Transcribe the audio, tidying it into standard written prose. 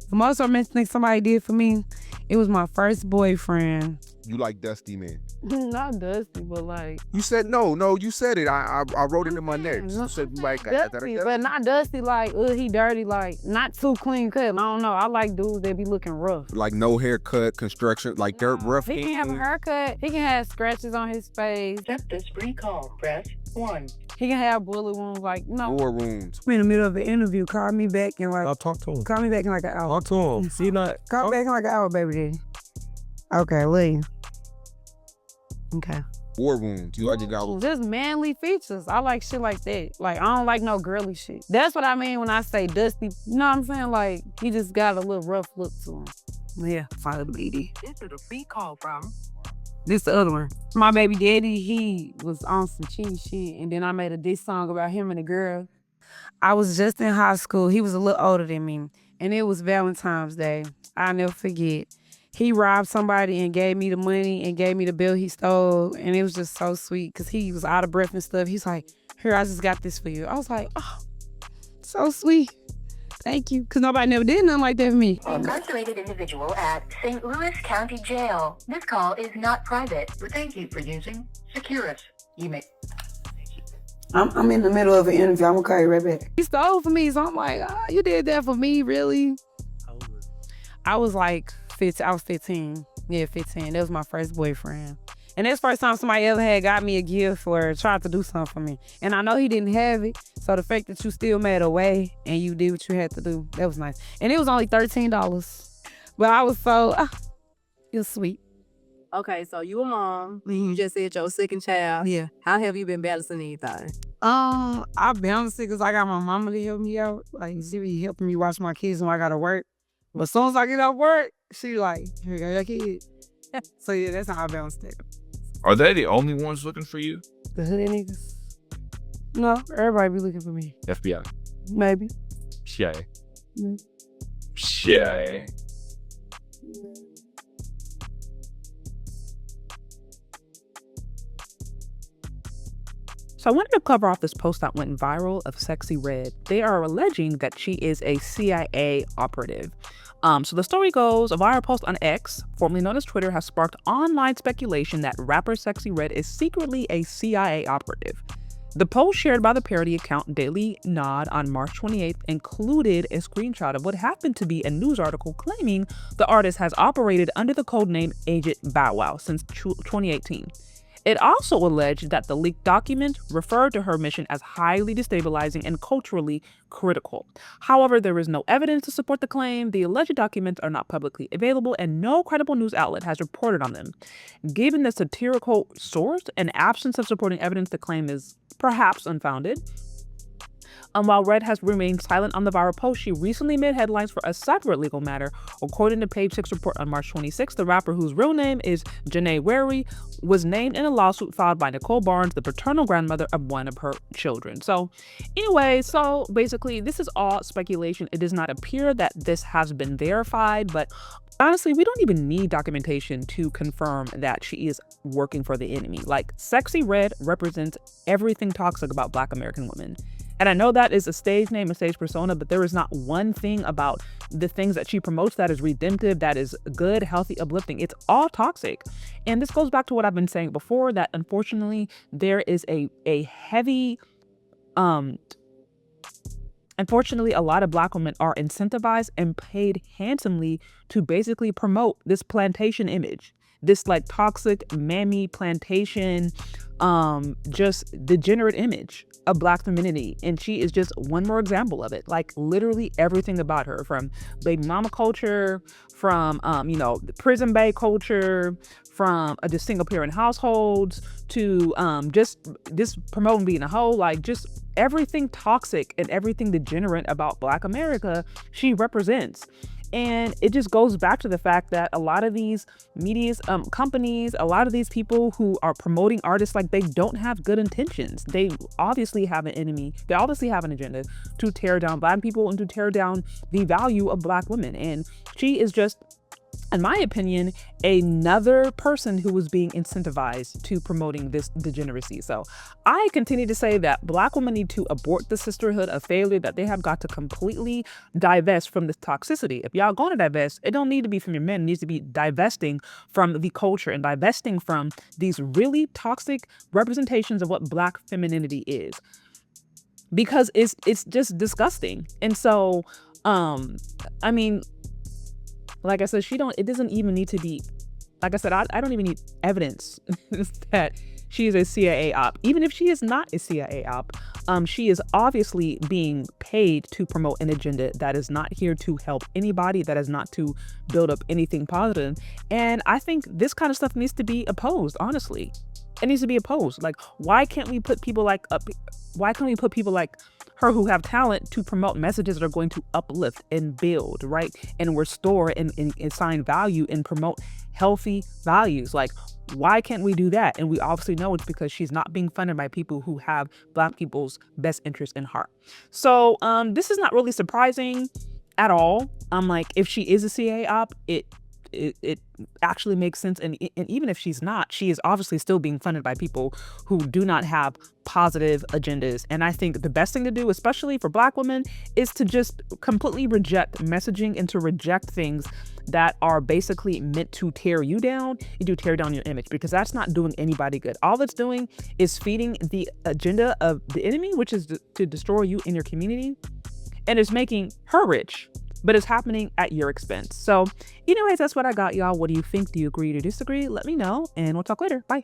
The most romantic thing somebody did for me, it was my first boyfriend. You like dusty men? Not dusty, but like. You said no, you said it. I wrote it in my notes. You said you like dusty, but not dusty like, he dirty, like not too clean cut. I don't know. I like dudes that be looking rough. Like no haircut, construction, like dirt rough. He can have a haircut. He can have scratches on his face. Accept this recall. Press 1. He can have bullet wounds, like no. War wounds. I'm in the middle of an interview. Call me back in like. I'll talk to him. Call me back in like an hour. Talk to him. See, not. Call back in like an hour, baby daddy. Okay, leave. Okay. War wounds. You already got. Just manly features. I like shit like that. Like, I don't like no girly shit. That's what I mean when I say dusty. You know what I'm saying? Like, he just got a little rough look to him. Yeah, father lady. This is a recall from. This the other one. My baby daddy, he was on some cheating shit, and then I made a diss song about him and the girl. I was just in high school. He was a little older than me, and it was Valentine's Day. I'll never forget. He robbed somebody and gave me the money and gave me the bill he stole, and it was just so sweet because he was out of breath and stuff. He's like, here, I just got this for you. I was like, oh, so sweet. Thank you, because nobody never did nothing like that for me. Incarcerated individual at St. Louis County Jail. This call is not private. Thank you for using Securus. You may... I'm in the middle of an interview. I'm going to call you right back. He stole for me, so I'm like, oh, you did that for me, really? How old was you? I was like 15. I was 15. Yeah, 15. That was my first boyfriend. And that's the first time somebody ever had got me a gift or tried to do something for me. And I know he didn't have it. So the fact that you still made a way and you did what you had to do, that was nice. And it was only $13. But I was so, it was sweet. Okay, so you a mom. You just said your second child. Yeah. How have you been balancing anything? I balanced it because I got my mama to help me out. Like, she be helping me watch my kids when I got to work. But as soon as I get off work, she like, here you go, your kid. So yeah, that's how I balanced it. Are they the only ones looking for you? The hood niggas? No, everybody be looking for me. FBI. Maybe. CIA. Mm. CIA. So I wanted to cover off this post that went viral of Sexyy Red. They are alleging that she is a CIA operative. So the story goes, a viral post on X, formerly known as Twitter, has sparked online speculation that rapper Sexyy Red is secretly a CIA operative. The post shared by the parody account Daily Nod on March 28th included a screenshot of what happened to be a news article claiming the artist has operated under the codename Agent Bow Wow since 2018. It also alleged that the leaked document referred to her mission as highly destabilizing and culturally critical. However, there is no evidence to support the claim. The alleged documents are not publicly available, and no credible news outlet has reported on them. Given the satirical source and absence of supporting evidence, the claim is perhaps unfounded. While Red has remained silent on the viral post, she recently made headlines for a separate legal matter. According to Page 6 report on March 26, the rapper, whose real name is Janae Wary, was named in a lawsuit filed by Nicole Barnes, the paternal grandmother of one of her children. So anyway, so basically this is all speculation. It does not appear that this has been verified, but honestly, we don't even need documentation to confirm that she is working for the enemy. Like, Sexyy Red represents everything toxic about Black American women. And I know that is a stage name, a stage persona, but there is not one thing about the things that she promotes that is redemptive, that is good, healthy, uplifting. It's all toxic. And this goes back to what I've been saying before, that unfortunately there is a heavy, unfortunately, a lot of Black women are incentivized and paid handsomely to basically promote this plantation image, this like toxic mammy plantation, just degenerate image of Black femininity. And she is just one more example of it. Like, literally everything about her, from baby mama culture, from the prison bae culture, from a just single parent households, to just promoting being a hoe, like just everything toxic and everything degenerate about Black America she represents. And it just goes back to the fact that a lot of these media companies, a lot of these people who are promoting artists, like, they don't have good intentions. They obviously have an enemy. They obviously have an agenda to tear down Black people and to tear down the value of Black women. And she is just in my opinion, another person who was being incentivized to promoting this degeneracy. So I continue to say that Black women need to abort the sisterhood of failure, that they have got to completely divest from this toxicity. If y'all going to divest, it don't need to be from your men. It needs to be divesting from the culture and divesting from these really toxic representations of what Black femininity is, because it's just disgusting. And so, I mean, like I said, it doesn't even need to be, like I said, I don't even need evidence that she is a CIA op. Even if she is not a CIA op, she is obviously being paid to promote an agenda that is not here to help anybody, that is not to build up anything positive. And I think this kind of stuff needs to be opposed, honestly. It needs to be opposed. Like, why can't we put people like her who have talent to promote messages that are going to uplift and build, right? And restore and assign value and promote healthy values. Like, why can't we do that? And we obviously know it's because she's not being funded by people who have Black people's best interest in heart. So this is not really surprising at all. Like, if she is a CIA op, it actually makes sense. And even if she's not, she is obviously still being funded by people who do not have positive agendas. And I think the best thing to do, especially for Black women, is to just completely reject messaging and to reject things that are basically meant to tear you down and to tear down your image, because that's not doing anybody good. All it's doing is feeding the agenda of the enemy, which is to destroy you and your community, and it's making her rich, but it's happening at your expense. So anyways, that's what I got, y'all. What do you think? Do you agree or disagree? Let me know, and we'll talk later. Bye.